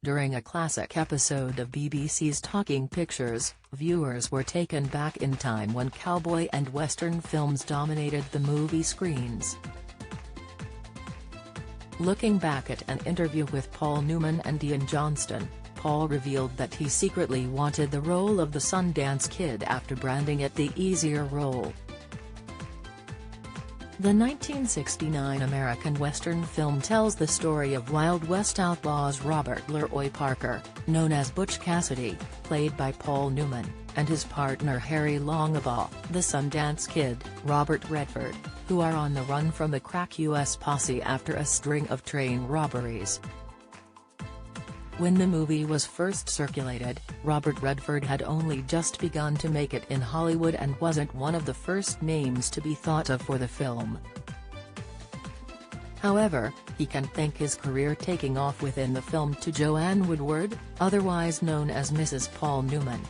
During a classic episode of BBC's Talking Pictures, viewers were taken back in time when cowboy and western films dominated the movie screens. Looking back at an interview with Paul Newman and Ian Johnston, Paul revealed that he secretly wanted the role of the Sundance Kid after branding it the easier role. The 1969 American Western film tells the story of Wild West outlaws Robert Leroy Parker, known as Butch Cassidy, played by Paul Newman, and his partner Harry Longabaugh, the Sundance Kid, Robert Redford, who are on the run from the crack U.S. posse after a string of train robberies. When the movie was first circulated, Robert Redford had only just begun to make it in Hollywood and wasn't one of the first names to be thought of for the film. However, he can thank his career taking off within the film to Joanne Woodward, otherwise known as Mrs. Paul Newman.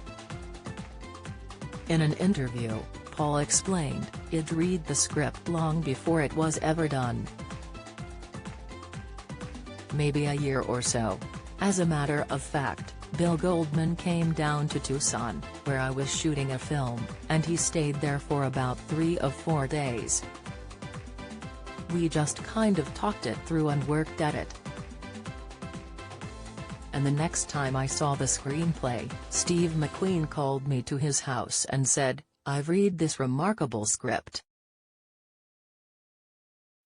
In an interview, Paul explained, "I'd read the script long before it was ever done. Maybe a year or so. As a matter of fact, Bill Goldman came down to Tucson, where I was shooting a film, and he stayed there for about 3 or 4 days. We just kind of talked it through and worked at it. And the next time I saw the screenplay, Steve McQueen called me to his house and said, 'I've read this remarkable script.'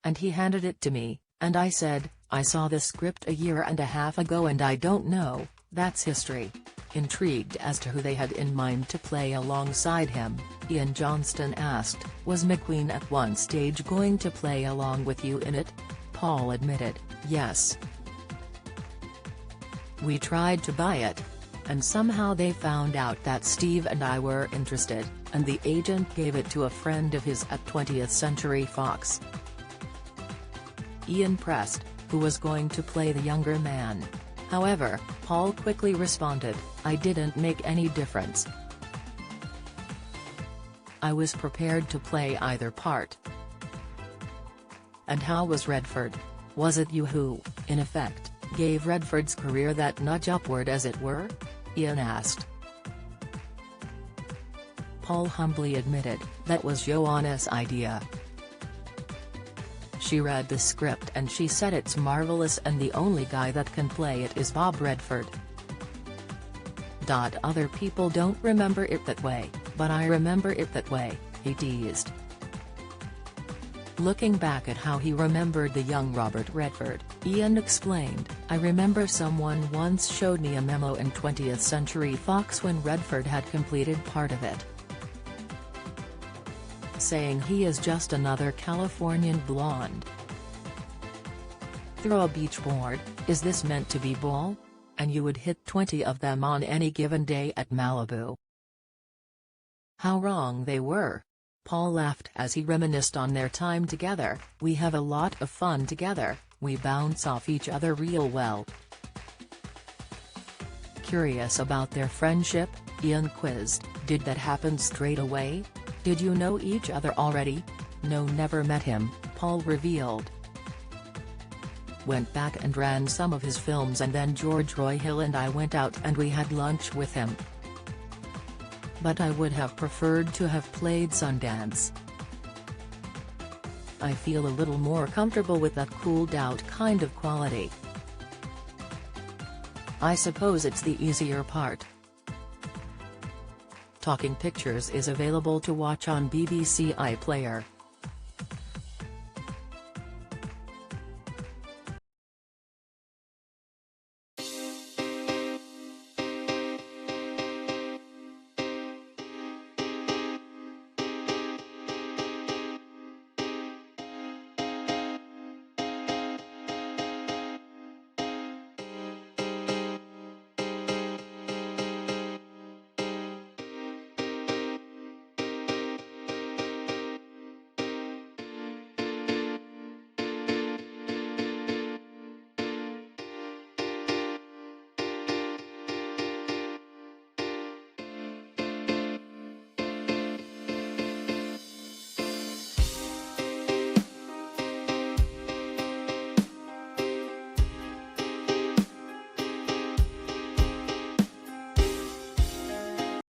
And he handed it to me, and I said, 'I saw the script a year and a half ago and I don't know, that's history.'" Intrigued as to who they had in mind to play alongside him, Ian Johnston asked, "Was McQueen at one stage going to play along with you in it?" Paul admitted, "Yes. We tried to buy it. And somehow they found out that Steve and I were interested, and the agent gave it to a friend of his at 20th Century Fox." Ian pressed, who was going to play the younger man. However, Paul quickly responded, "I didn't make any difference. I was prepared to play either part." "And how was Redford? Was it you who, in effect, gave Redford's career that nudge upward as it were?" Ian asked. Paul humbly admitted, "That was Joanna's idea. She read the script and she said it's marvelous and the only guy that can play it is Bob Redford. Other people don't remember it that way, but I remember it that way," he teased. Looking back at how he remembered the young Robert Redford, Ian explained, "I remember someone once showed me a memo in 20th Century Fox when Redford had completed part of it, saying he is just another Californian blonde. Throw a beach board, is this meant to be ball? And you would hit 20 of them on any given day at Malibu." How wrong they were. Paul laughed as he reminisced on their time together. "We have a lot of fun together, we bounce off each other real well." Curious about their friendship, Ian quizzed, "Did that happen straight away? Did you know each other already?" "No, never met him," Paul revealed. "Went back and ran some of his films and then George Roy Hill and I went out and we had lunch with him. But I would have preferred to have played Sundance. I feel a little more comfortable with that cooled-out kind of quality. I suppose it's the easier part." Talking Pictures is available to watch on BBC iPlayer.